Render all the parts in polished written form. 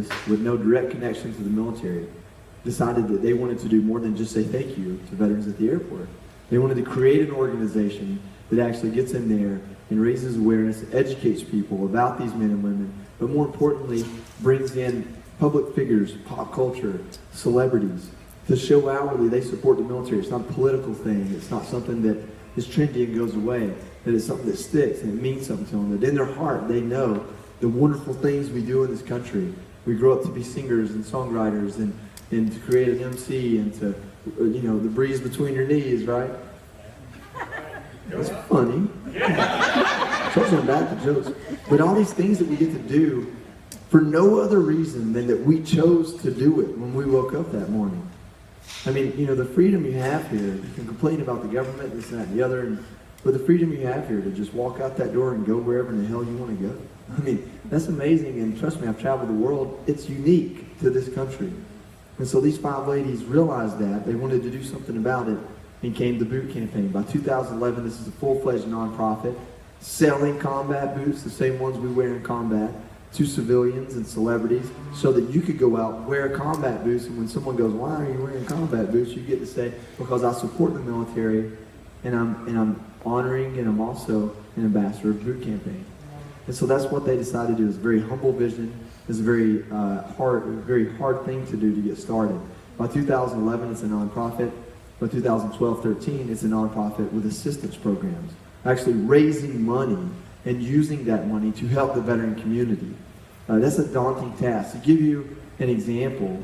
Texas, with no direct connection to the military, decided that they wanted to do more than just say thank you to veterans at the airport. They wanted to create an organization that actually gets in there and raises awareness, educates people about these men and women, but more importantly, brings in public figures, pop culture, celebrities, to show outwardly they support the military. It's not a political thing. It's not something that is trendy and goes away. That it's something that sticks and it means something to them. That in their heart they know the wonderful things we do in this country. We grow up to be singers and songwriters and to create an MC and to, the breeze between your knees, right? It's funny. Jokes aren't bad, the jokes. But all these things that we get to do for no other reason than that we chose to do it when we woke up that morning. I mean, the freedom you have here, you can complain about the government, this, that, and the other, but the freedom you have here to just walk out that door and go wherever in the hell you want to go. I mean, that's amazing, and trust me, I've traveled the world. It's unique to this country. And so these 5 ladies realized that. They wanted to do something about it and came to Boot Campaign. By 2011, this is a full-fledged nonprofit selling combat boots, the same ones we wear in combat, to civilians and celebrities so that you could go out, wear combat boots, and when someone goes, why are you wearing combat boots? You get to say, because I support the military and I'm honoring and I'm also an ambassador of Boot Campaign. And so that's what they decided to do. It's a very humble vision. It's a very hard thing to do to get started. By 2011, it's a nonprofit. By 2012-13, it's a nonprofit with assistance programs, actually raising money and using that money to help the veteran community. That's a daunting task. To give you an example,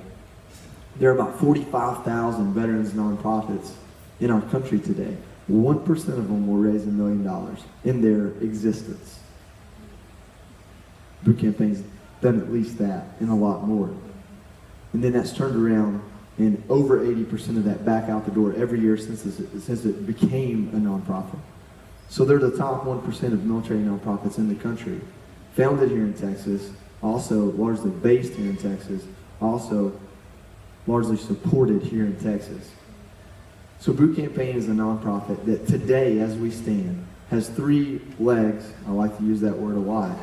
there are about 45,000 veterans nonprofits in our country today. 1% of them will raise $1 million in their existence. Boot Campaign's done at least that and a lot more. And then that's turned around and over 80% of that back out the door every year since it became a nonprofit. So they're the top 1% of military nonprofits in the country. Founded here in Texas, also largely based here in Texas, also largely supported here in Texas. So Boot Campaign is a nonprofit that today, as we stand, has 3 legs, I like to use that word a lot,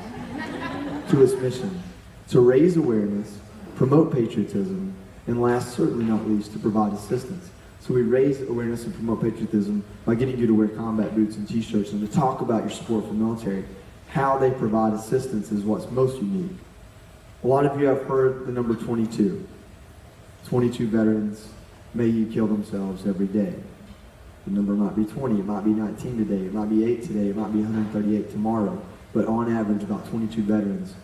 to its mission. To raise awareness, promote patriotism, and last, certainly not least, to provide assistance. So we raise awareness and promote patriotism by getting you to wear combat boots and t-shirts and to talk about your support for the military. How they provide assistance is what's most unique. A lot of you have heard the number 22. 22 veterans may kill themselves every day. The number might be 20, it might be 19 today, it might be 8 today, it might be 138 tomorrow. But on average, about 22 veterans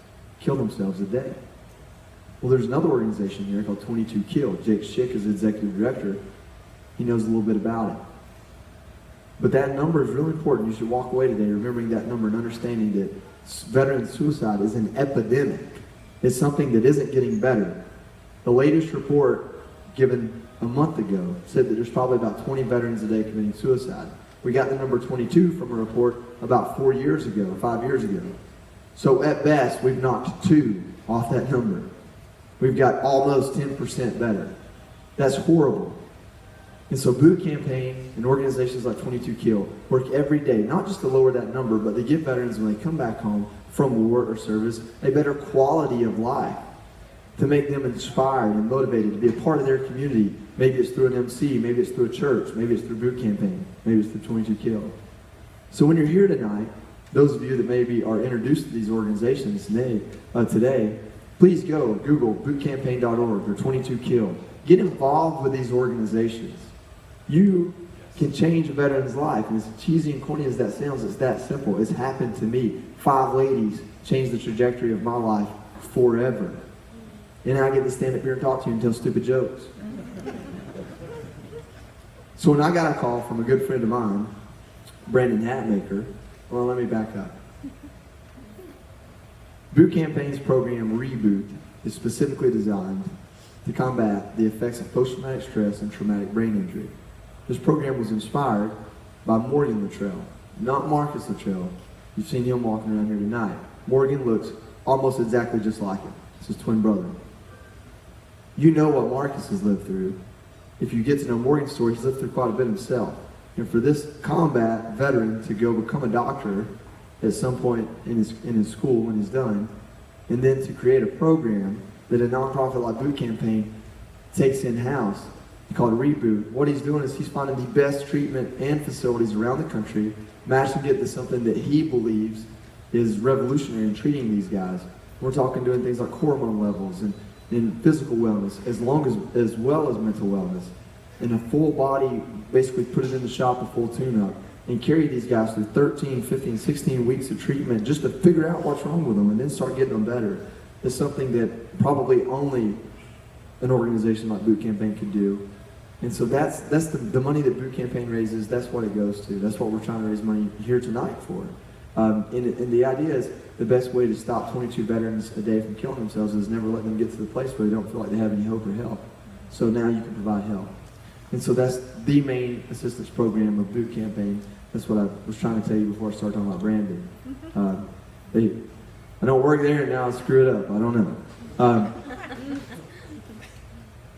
kill themselves a day. Well, there's another organization here called 22 Kill. Jake Schick is the executive director. He knows a little bit about it. But that number is really important. You should walk away today remembering that number and understanding that veteran suicide is an epidemic. It's something that isn't getting better. The latest report given a month ago said that there's probably about 20 veterans a day committing suicide. We got the number 22 from a report about 4 years ago, 5 years ago. So at best, we've knocked 2 off that number. We've got almost 10% better. That's horrible. And so Boot Campaign and organizations like 22 Kill work every day, not just to lower that number, but they give veterans, when they come back home from war or service, a better quality of life, to make them inspired and motivated to be a part of their community. Maybe it's through an MC, maybe it's through a church, maybe it's through Boot Campaign, maybe it's through 22 Kill. So when you're here tonight, those of you that maybe are introduced to these organizations today, please go Google bootcampaign.org or 22 Kill. Get involved with these organizations. You can change a veteran's life. And as cheesy and corny as that sounds, it's that simple. It's happened to me. 5 ladies changed the trajectory of my life forever. And I get to stand up here and talk to you and tell stupid jokes. So when I got a call from a good friend of mine, Brandon Hatmaker, well, let me back up. Boot Campaign's program, Reboot, is specifically designed to combat the effects of post-traumatic stress and traumatic brain injury. This program was inspired by Morgan Luttrell, not Marcus Luttrell. You've seen him walking around here tonight. Morgan looks almost exactly just like him. It's his twin brother. You know what Marcus has lived through. If you get to know Morgan's story, he's lived through quite a bit himself. And for this combat veteran to go become a doctor at some point in his school when he's done, and then to create a program that a nonprofit like Boot Campaign takes in-house, called Reboot. What he's doing is he's finding the best treatment and facilities around the country, matching it to something that he believes is revolutionary in treating these guys. We're talking doing things like hormone levels and physical wellness, as well as mental wellness. And a full body, basically put it in the shop, a full tune-up, and carry these guys through 13, 15, 16 weeks of treatment just to figure out what's wrong with them and then start getting them better. It's something that probably only an organization like Boot Campaign could do. And so that's the money that Boot Campaign raises, that's what it goes to. That's what we're trying to raise money here tonight for. And the idea is the best way to stop 22 veterans a day from killing themselves is never let them get to the place where they don't feel like they have any hope or help. So now you can provide help. And so that's the main assistance program of Boot Campaign. That's what I was trying to tell you before I started talking about Brandon. I don't work there and now I screw it up. I don't know.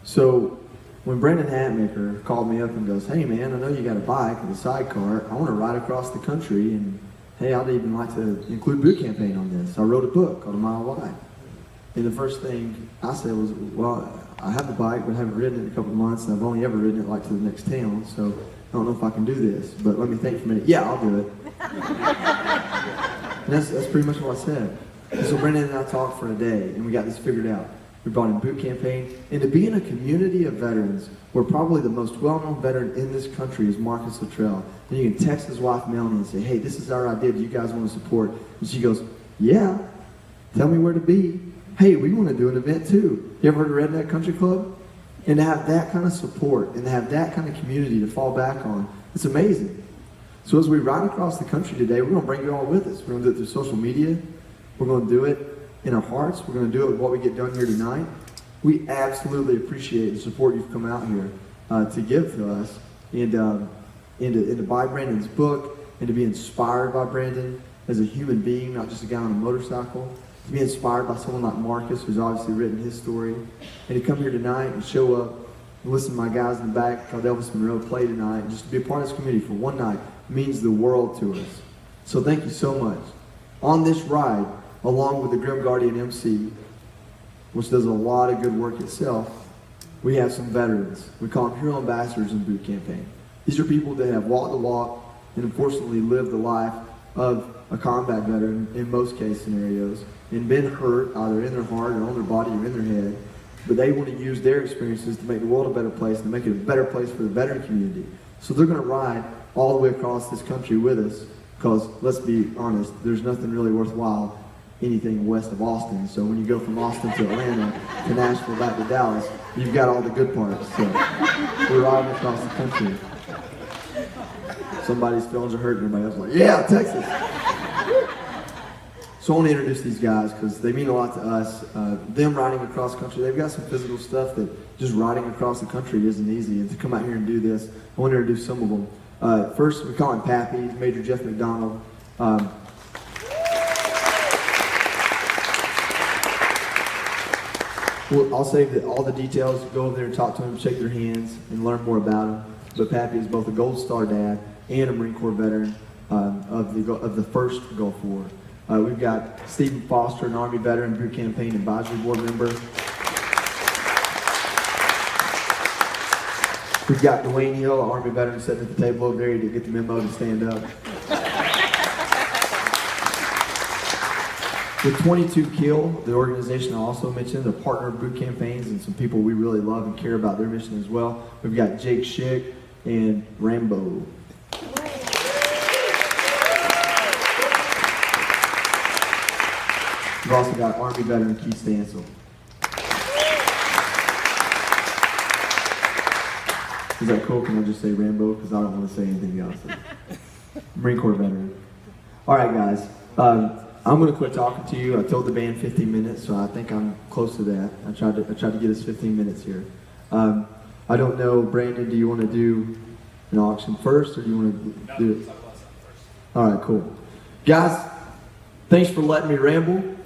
So when Brandon Hatmaker called me up and goes, hey man, I know you got a bike with a sidecar. I want to ride across the country, and hey, I'd even like to include Boot Campaign on this. I wrote a book called A Mile Wide. And the first thing I said was, well, I have the bike, but I haven't ridden it in a couple of months, and I've only ever ridden it like to the next town, so I don't know if I can do this. But let me think for a minute. Yeah, I'll do it. And that's pretty much what I said. And so Brandon and I talked for a day, and we got this figured out. We brought in Boot Campaign, and to be in a community of veterans where probably the most well-known veteran in this country is Marcus Luttrell. And you can text his wife Melanie and say, hey, this is our idea, do you guys want to support? And she goes, yeah, tell me where to be. Hey, we want to do an event too. You ever heard of Redneck Country Club? And to have that kind of support and to have that kind of community to fall back on, it's amazing. So as we ride across the country today, we're going to bring you all with us. We're going to do it through social media. We're going to do it in our hearts. We're going to do it with what we get done here tonight. We absolutely appreciate the support you've come out here to give to us and to buy Brandon's book and to be inspired by Brandon as a human being, not just a guy on a motorcycle. To be inspired by someone like Marcus, who's obviously written his story, and to come here tonight and show up and listen to my guys in the back called Elvis Monroe play tonight, and just to be a part of this community for one night means the world to us. So thank you so much. On this ride, along with the Grim Guardian MC, which does a lot of good work itself, we have some veterans. We call them hero ambassadors in Boot Campaign. These are people that have walked the walk and unfortunately lived the life of a combat veteran in most case scenarios and been hurt either in their heart or on their body or in their head, but they want to use their experiences to make the world a better place, to make it a better place for the veteran community. So they're going to ride all the way across this country with us because, let's be honest, there's nothing really worthwhile anything west of Austin. So when you go from Austin to Atlanta to Nashville back to Dallas, you've got all the good parts. So we're riding across the country. Somebody's feelings are hurting, everybody else is like, yeah, Texas. So I want to introduce these guys because they mean a lot to us. Them riding across the country, they've got some physical stuff that just riding across the country isn't easy. And to come out here and do this, I want to introduce some of them. First, we call him Pappy, Major Jeff McDonald. Well, I'll save all the details. Go over there and talk to them, shake their hands, and learn more about him. But Pappy is both a Gold Star dad and a Marine Corps veteran of the first Gulf War. We've got Stephen Foster, an Army veteran, Boot Campaign Advisory Board member. We've got Dwayne Hill, an Army veteran, sitting at the table over there to get the memo to stand up. The 22 Kill, the organization I also mentioned, a partner of Boot Campaigns and some people we really love and care about their mission as well. We've got Jake Schick and Rambo. We've also got Army veteran Keith Stansel. Is that cool? Can I just say Rambo? Because I don't want to say anything else. Marine Corps veteran. All right, guys. I'm going to quit talking to you. I told the band 15 minutes, so I think I'm close to that. I tried to get us 15 minutes here. I don't know, Brandon, do you want to do an auction first, or do you want to do it? All right, cool. Guys, thanks for letting me ramble.